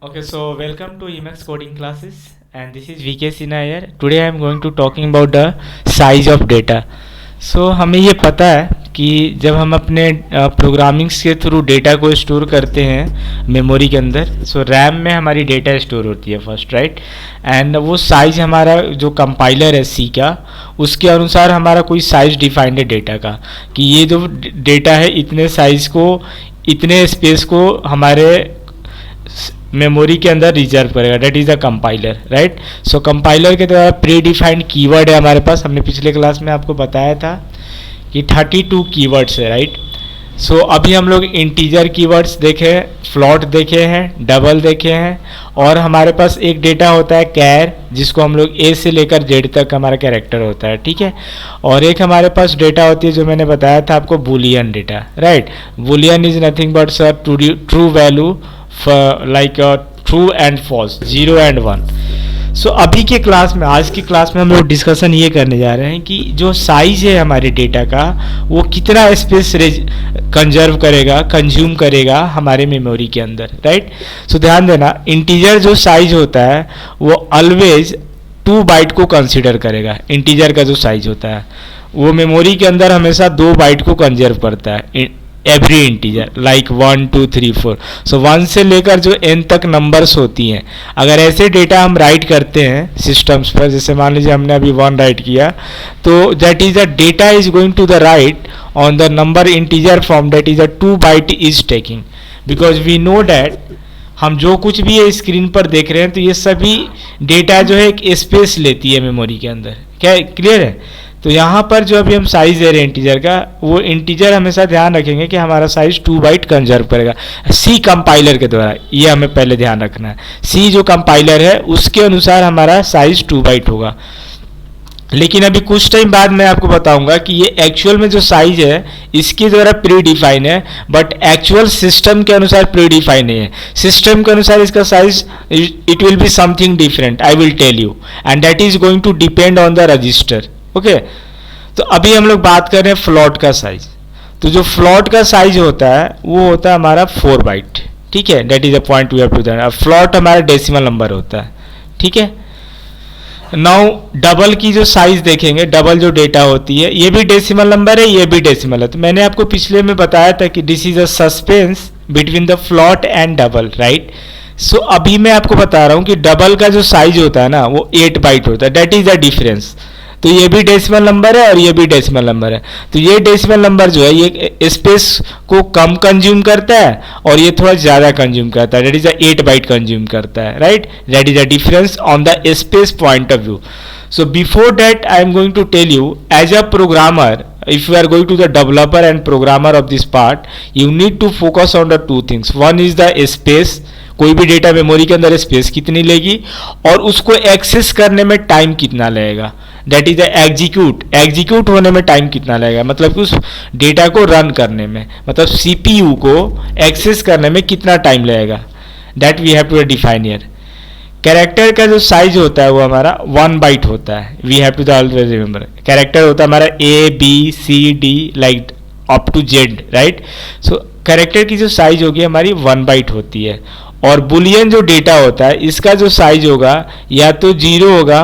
Okay, so welcome to Emacs coding classes, and this is VK Sinha here. Today I am going to talking about the size of data. So हमें ये पता है कि जब हम अपने programmings के थ्रू डेटा को स्टोर करते हैं मेमोरी के अंदर, सो रैम में हमारी डेटा स्टोर होती है फर्स्ट, राइट। एंड वो साइज हमारा जो कंपाइलर है सी का, उसके अनुसार हमारा कोई साइज डिफाइंड है डेटा का, कि ये जो डेटा है इतने साइज को, इतने स्पेस को हमारे मेमोरी के अंदर रिजर्व करेगा। That is a compiler, right. So compiler के द्वारा प्री डिफाइंड कीवर्ड है हमारे पास। हमने पिछले क्लास में आपको बताया था कि 32 कीवर्ड्स है, राइट। सो अभी हम लोग इंटीजर कीवर्ड्स देखे, फ्लॉट देखे हैं, डबल देखे हैं, और हमारे पास एक डेटा होता है कैर, जिसको हम लोग ए से लेकर जेड तक हमारा कैरेक्टर होता है, ठीक है। और एक हमारे पास डेटा होती है जो मैंने बताया था आपको, boolean data, right. Boolean is nothing but sir true value like true and false, 0 and 1। So अभी के क्लास में, आज की क्लास में हम लोग डिस्कशन ये करने जा रहे हैं कि जो साइज है हमारे डेटा का, वो कितना स्पेस कंजर्व करेगा, कंज्यूम करेगा हमारे मेमोरी के अंदर, राइट। सो ध्यान देना, इंटीजर जो साइज होता है वो ऑलवेज 2 बाइट को कंसिडर करेगा। इंटीजर का जो साइज होता है वो मेमोरी के अंदर हमेशा 2 बाइट को कंजर्व करता है, एवरी इंटीजर, लाइक 1 2 3 4। सो 1 से लेकर जो n तक नंबर्स होती हैं, अगर ऐसे डेटा हम राइट करते हैं सिस्टम्स पर, जैसे मान लीजिए हमने अभी 1 राइट किया, तो that is the data is going to the right on the number integer form, that is a 2 byte is taking, because we know that हम जो कुछ भी ये स्क्रीन पर देख रहे हैं तो ये सभी डेटा जो है एक स्पेस लेती है मेमोरी के अंदर। क्या क्लियर है? तो यहाँ पर जो अभी हम साइज दे रहे हैं इंटीजर का, वो इंटीजर हमेशा ध्यान रखेंगे कि हमारा साइज 2 बाइट कंजर्व करेगा सी कंपाइलर के द्वारा। ये हमें पहले ध्यान रखना है, सी जो कंपाइलर है उसके अनुसार हमारा साइज 2 बाइट होगा। लेकिन अभी कुछ टाइम बाद मैं आपको बताऊंगा कि ये एक्चुअल में जो साइज है इसके द्वारा प्री डिफाइन है, बट एक्चुअल सिस्टम के अनुसार प्री डिफाइन नहीं है। सिस्टम के अनुसार इसका size it will be something different, I will tell you, and that is going to depend on the register. Okay, तो अभी हम लोग बात कर रहे हैं फ्लॉट का साइज। तो जो फ्लॉट का साइज होता है वो होता है हमारा 4 बाइट, ठीक है। That is a point we have to that. Float हमारा डेसिमल नंबर होता है, ठीक है। नाउ डबल की जो साइज देखेंगे, डबल जो डेटा होती है, ये भी डेसिमल नंबर है, ये भी डेसिमल है। तो मैंने आपको पिछले में बताया था कि this is a suspense between the float and double, right. So अभी मैं आपको बता रहा हूँ कि डबल का जो साइज होता है ना वो 8 बाइट होता है, दैट इज द डिफरेंस। तो ये भी डेसिमल नंबर है और ये भी डेसिमल नंबर है। तो ये डेसिमल नंबर जो है ये स्पेस को कम कंज्यूम करता है और ये थोड़ा ज़्यादा कंज्यूम करता है, दैट इज 8 बाइट कंज्यूम करता है, right. That is a difference on the space point of view. So before that I am going to tell you, as a programmer, if you are going to the developer and programmer of this part, you need to focus on the 2 things. One is the space, कोई भी data memory के अंदर space कितनी लेगी और उसको access करने में टाइम कितना लगेगा, दैट इज एग्जीक्यूट होने में टाइम कितना लगेगा, मतलब कि उस डेटा को रन करने में, मतलब सीपीयू को एक्सेस करने में कितना टाइम लगेगा, that we have to define here. Character का जो साइज होता है वो हमारा 1 बाइट होता है, we have to always remember. Character होता है हमारा ABCD like up to Z, right. So character की जो साइज होगी हमारी 1 बाइट होती है। और बुलियन जो डेटा होता है इसका जो साइज होगा या तो 0 होगा,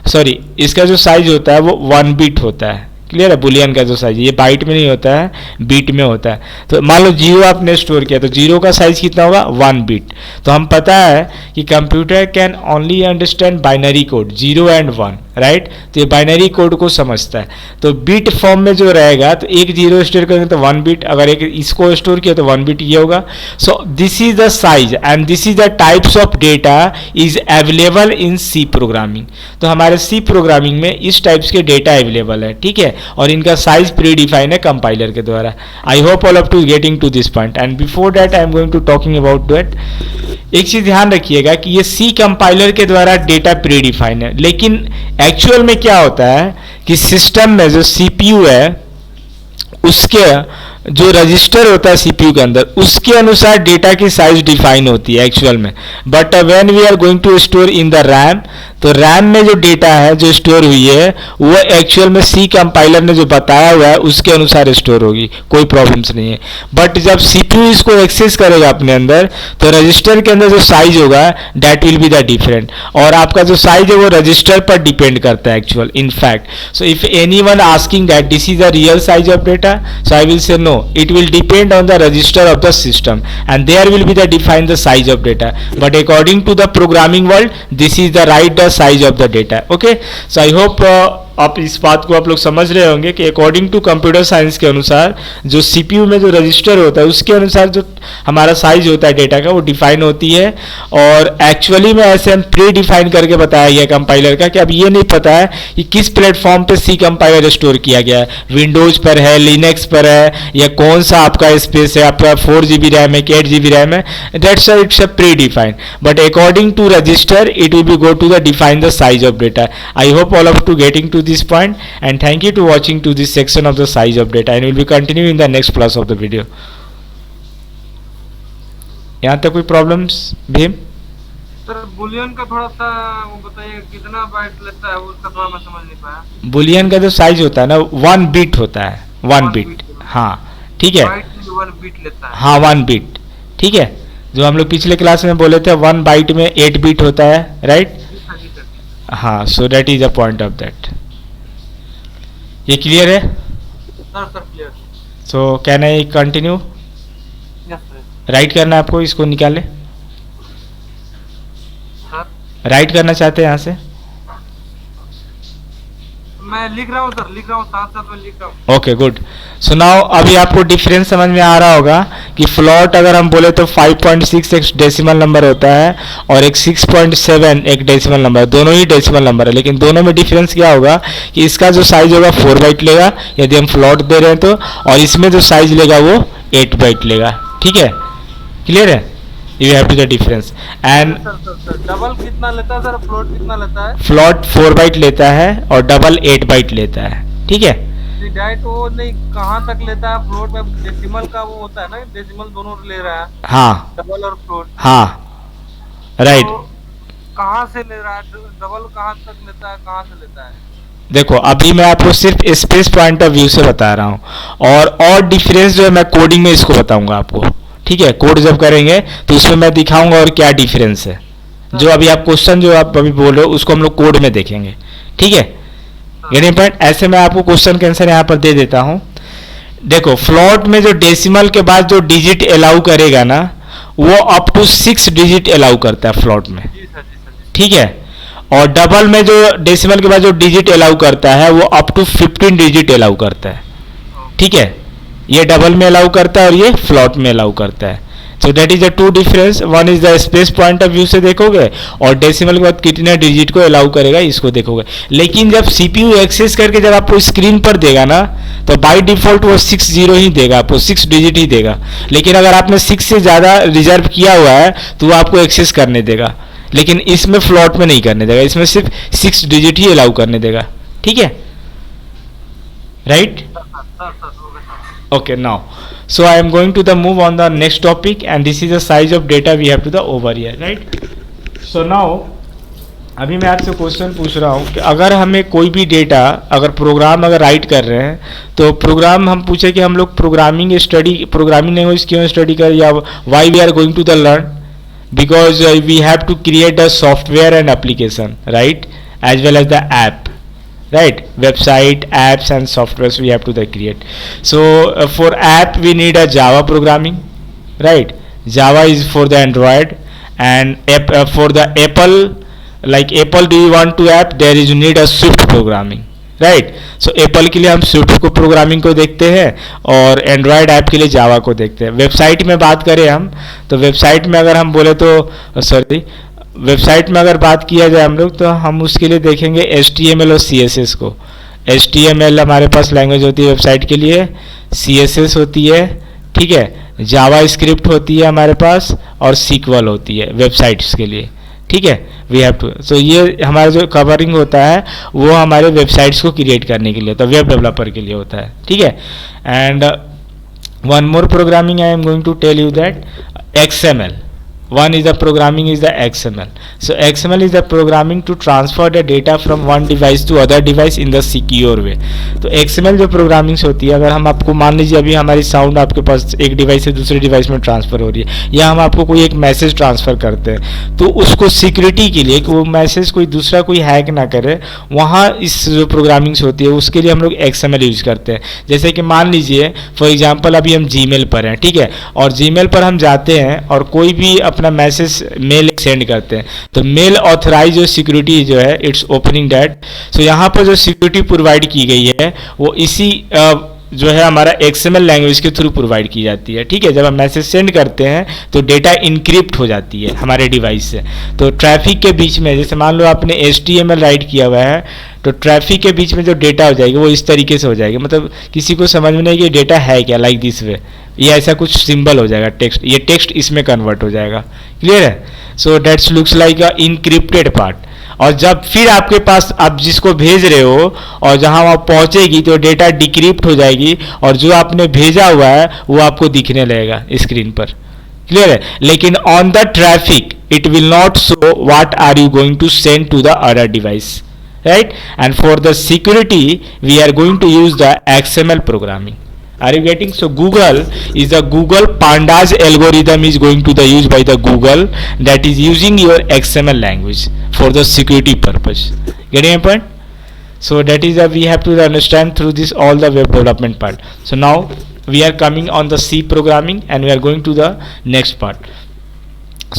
सॉरी, इसका जो साइज होता है वो 1 बिट होता है। क्लियर है? बुलियन का जो साइज, ये बाइट में नहीं होता है, बीट में होता है। तो मान लो 0 आपने स्टोर किया तो 0 का साइज कितना होगा, 1 बिट। तो हम पता है कि computer can only understand binary code 0 and 1, right. तो ये बाइनरी कोड को समझता है। तो बिट फॉर्म में जो रहेगा, तो एक 0 स्टोर करेंगे तो 1 बिट, अगर एक इसको स्टोर किया तो 1 बिट ये होगा। So this is the size and this is the types of data is available in C programming. तो हमारे सी प्रोग्रामिंग में इस टाइप्स के डेटा अवेलेबल है, ठीक है, और इनका साइज प्री डिफाइन है कंपाइलर के द्वारा। I hope all of to getting to this point, and before that I am going to talking about that. एक चीज ध्यान रखिएगा कि ये सी कंपाइलर के द्वारा डेटा प्री डिफाइन है, लेकिन एक्चुअल में क्या होता है कि सिस्टम में जो सीपीयू है उसके जो रजिस्टर होता है सीपीयू के अंदर उसके अनुसार डेटा की साइज डिफाइन होती है एक्चुअल में। But when we are going to store in the RAM, तो रैम में जो डेटा है जो स्टोर हुई है वो एक्चुअल में सी कंपाइलर ने जो बताया हुआ है उसके अनुसार स्टोर होगी, कोई प्रॉब्लम्स नहीं है। बट जब सीपीयू इसको एक्सेस करेगा अपने अंदर, तो रजिस्टर के अंदर जो साइज होगा that will be the different, और आपका जो साइज है वो रजिस्टर पर डिपेंड करता है actual in fact. So if anyone asking that this is the real size of data, so I will say no, it will depend on the register of the system and there will be the define the size of data, but according to the programming world this is the right the size of the data. Okay, so I hope आप इस बात को आप लोग समझ रहे होंगे कि अकॉर्डिंग टू कंप्यूटर साइंस के अनुसार जो सीपीयू में जो रजिस्टर होता है उसके अनुसार जो हमारा साइज होता है डेटा का वो डिफाइन होती है। और एक्चुअली में ऐसे हम प्री डिफाइन करके बताया गया कंपाइलर का कि अब ये नहीं पता है कि किस प्लेटफॉर्म पे सी कंपाइलर स्टोर किया गया है, विंडोज पर है, लिनक्स पर है, या कौन सा आपका स्पेस है, आपका 4 GB रैम है कि 8 GB रैम है, that's it's a pre define, but according to register it will be go to the define the size of data. I hope all of you getting to this point, and thank you to watching to this section of the size of data, and we will be continuing in the next class of the video. यहाँ तक कोई problems Bhim? Sir Boolean का थोड़ा सा वो बताइए कितना bite लेता है, उसका थोड़ा मैं समझ नहीं पाया। बुलियन का जो साइज होता है ना 1 बिट होता है, 1 बिट, हाँ ठीक है, 1 बिट लेता है, हाँ 1 बिट, ठीक है। जो हम लोग पिछले क्लास में बोले थे 1 बाइट में 8 बिट होता है, राइट? हाँ, so that is a point of that. ये क्लियर है? Sir clear. So can I continue? Yes sir. Right करना है आपको, इसको निकाले, राइट करना चाहते हैं यहाँ से? मैं लिख रहा हूँ सर, लिख रहा हूँ, साथ साथ में लिख रहा हूँ। Okay good. सो नाउ अभी आपको डिफरेंस समझ में आ रहा होगा कि फ्लॉट अगर हम बोले तो 5.6 एक डेसिमल नंबर होता है और एक 6.7 एक डेसिमल नंबर, दोनों ही डेसिमल नंबर है, लेकिन दोनों में डिफरेंस क्या होगा कि इसका जो साइज होगा 4 बाइट लेगा यदि हम फ्लॉट दे रहे हैं तो, और इसमें जो साइज लेगा वो 8 बाइट लेगा, ठीक है? क्लियर है? You have to the difference and double कितना लेता है सर, फ्लोट कितना लेता है? फ्लॉट 4 बाइट लेता है और डबल 8 बाइट लेता है, ठीक है? डाइट वो नहीं कहाँ तक लेता है? फ्लोट में डेसिमल का वो होता है ना, डेसिमल दोनों ले रहा है, हाँ डबल और फ्लोट, हाँ राइट। तो कहाँ से ले रहा है? डबल कहाँ तक लेता है, कहाँ से लेता है? देखो अभी मैं आपको सिर्फ स्पेस पॉइंट ऑफ व्यू से बता रहा हूँ, और डिफरेंस जो है मैं कोडिंग में इसको बताऊंगा आपको, ठीक है? कोड जब करेंगे तो उसमें मैं दिखाऊंगा और क्या डिफरेंस है। जो अभी आप क्वेश्चन जो आप अभी बोल रहे हो उसको हम लोग कोड में देखेंगे, ठीक है? Getting point? ऐसे मैं आपको क्वेश्चन के आंसर यहाँ पर दे देता हूँ। देखो फ्लॉट में जो डेसिमल के बाद जो डिजिट अलाउ करेगा ना वो अप टू 6 डिजिट अलाउ करता है फ्लॉट में, ठीक है? और डबल में जो डेसिमल के बाद जो डिजिट अलाउ करता है वो अप टू 15 डिजिट अलाउ करता है, ठीक है? ये डबल में अलाउ करता है और ये फ्लॉट में अलाउ करता है। So that is the two difference, one is the space point of view से देखोगे और डेसिमल के बाद कितने डिजिट को अलाउ करेगा इसको देखोगे। लेकिन जब सीपीयू एक्सेस करके जब आपको स्क्रीन पर देगा ना तो बाय डिफॉल्ट वो 60 ही देगा, आपको 6 डिजिट ही देगा। लेकिन अगर आपने 6 से ज़्यादा रिजर्व किया हुआ है तो वो आपको एक्सेस करने देगा, लेकिन इसमें फ्लॉट में नहीं करने देगा, इसमें सिर्फ 6 डिजिट ही अलाउ करने देगा, ठीक है? Right? Okay, now so I am going to the move on the next topic, and this is the size of data we have to the over here, right? So now अभी मैं आपसे question पूछ रहा हूँ कि अगर हमें कोई भी डेटा अगर प्रोग्राम अगर राइट कर रहे हैं तो प्रोग्राम हम पूछे कि हम लोग प्रोग्रामिंग लैंग्वेज क्यों स्टडी करें या why we are going to the learn, because we have to create the software and application, right, as well as the app, right? Website, apps and softwares we have to create. So for app we need a Java programming, right? Java is for the Android, and for the Apple, like Apple do you want to app, there is you need a Swift programming, right? So Apple के लिए हम Swift को programming को देखते हैं और Android app के लिए Java को देखते हैं। वेबसाइट में बात करें हम तो वेबसाइट में अगर हम बोले तो वेबसाइट में अगर बात किया जाए हम लोग तो हम उसके लिए देखेंगे HTML और CSS को। HTML हमारे पास लैंग्वेज होती है वेबसाइट के लिए, CSS होती है, ठीक है? जावा स्क्रिप्ट होती है हमारे पास और SQL होती है वेबसाइट्स के लिए, ठीक है? वी हैव टू, सो ये हमारा जो कवरिंग होता है वो हमारे वेबसाइट्स को क्रिएट करने के लिए होता है, वेब डेवलपर के लिए होता है, ठीक है? And one more programming I am going to tell you, that XML. One is the programming is the XML. So XML is the programming to transfer the data from one device to other device in the secure way. तो XML जो programmings होती है, अगर हम आपको मान लीजिए अभी हमारी साउंड आपके पास एक डिवाइस से दूसरे डिवाइस में ट्रांसफ़र हो रही है, या हम आपको कोई एक मैसेज ट्रांसफ़र करते हैं, तो उसको सिक्योरिटी के लिए कि वो मैसेज कोई दूसरा कोई हैक ना करे, वहाँ इस जो प्रोग्रामिंग्स होती है उसके लिए हम लोग XML यूज़ करते हैं. जैसे कि मान लीजिए फॉर एग्जांपल अभी हम जीमेल पर हैं, ठीक है, और जीमेल पर हम जाते हैं और कोई भी अपना मैसेज मेल सेंड करते हैं, तो मेल ऑथराइज जो सिक्योरिटी जो है इट्स ओपनिंग डैट. सो यहाँ पर जो सिक्योरिटी प्रोवाइड की गई है वो इसी जो है हमारा XML लैंग्वेज के थ्रू प्रोवाइड की जाती है. ठीक है, जब हम मैसेज सेंड करते हैं तो डेटा इनक्रिप्ट हो जाती है हमारे डिवाइस से. तो ट्रैफिक के बीच में, जैसे मान लो आपने HTML राइट किया हुआ है, तो ट्रैफिक के बीच में जो डेटा हो जाएगी वो इस तरीके से हो जाएगी, मतलब किसी को समझ में नहीं कि डेटा है क्या, लाइक दिस वे, ये ऐसा कुछ सिंबल हो जाएगा, टेक्स्ट, ये टेक्स्ट इसमें कन्वर्ट हो जाएगा. क्लियर है? So that's looks like a encrypted part. और जब फिर आपके पास आप जिसको भेज रहे हो और जहां वहाँ पहुंचेगी तो डेटा डिक्रिप्ट हो जाएगी, और जो आपने भेजा हुआ है वो आपको दिखने लगेगा स्क्रीन पर. क्लियर है? लेकिन on the traffic it will not show what are you going to send to the other device, right? And for the security we are going to use the XML programming. Are you getting? So Google is the Google Pandas algorithm is going to the use by the Google that is using your XML language for the security purpose. Getting my point? So that is we have to understand through this all the web development part. So now we are coming on the C programming and we are going to the next part.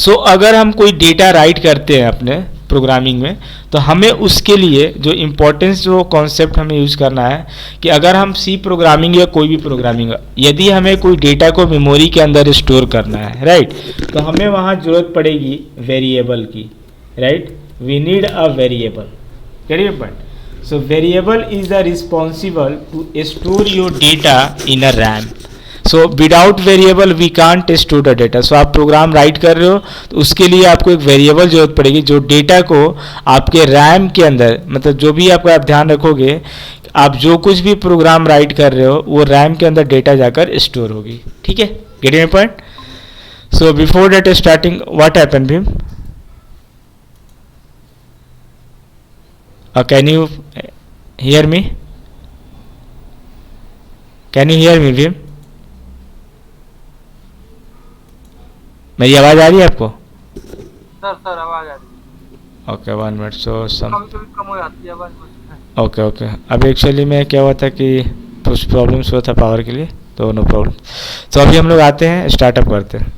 So अगर हम कोई data right करते हैं अपने programming में, तो हमें उसके लिए जो इम्पोर्टेंस जो कॉन्सेप्ट हमें यूज़ करना है कि अगर हम सी प्रोग्रामिंग या कोई भी प्रोग्रामिंग, यदि हमें कोई डेटा को मेमोरी के अंदर स्टोर करना है, राइट, तो हमें वहाँ ज़रूरत पड़ेगी वेरिएबल की, right. We need a variable. करिए but so variable is the responsible to store your data in a RAM. So without variable we can't store the data. So आप प्रोग्राम राइट कर रहे हो तो उसके लिए आपको एक वेरिएबल जरूरत पड़ेगी जो डेटा को आपके रैम के अंदर, मतलब जो भी आपका आप ध्यान रखोगे, आप जो कुछ भी प्रोग्राम राइट कर रहे हो वो रैम के अंदर डेटा जाकर स्टोर होगी. ठीक है, getting my point? So before that starting what happen Bhim? Can you hear me? Can you hear me Bhim? मेरी आवाज़ आ रही है आपको? सर आवाज़ आ रही है. Okay, 1 minute. सो कभी कम हो जाती है आवाज़. Okay okay. अब एक्चुअली में क्या हुआ था कि कुछ प्रॉब्लम्स हुआ था पावर के लिए, तो नो प्रॉब्लम. तो अभी हम लोग आते हैं, स्टार्टअप करते हैं.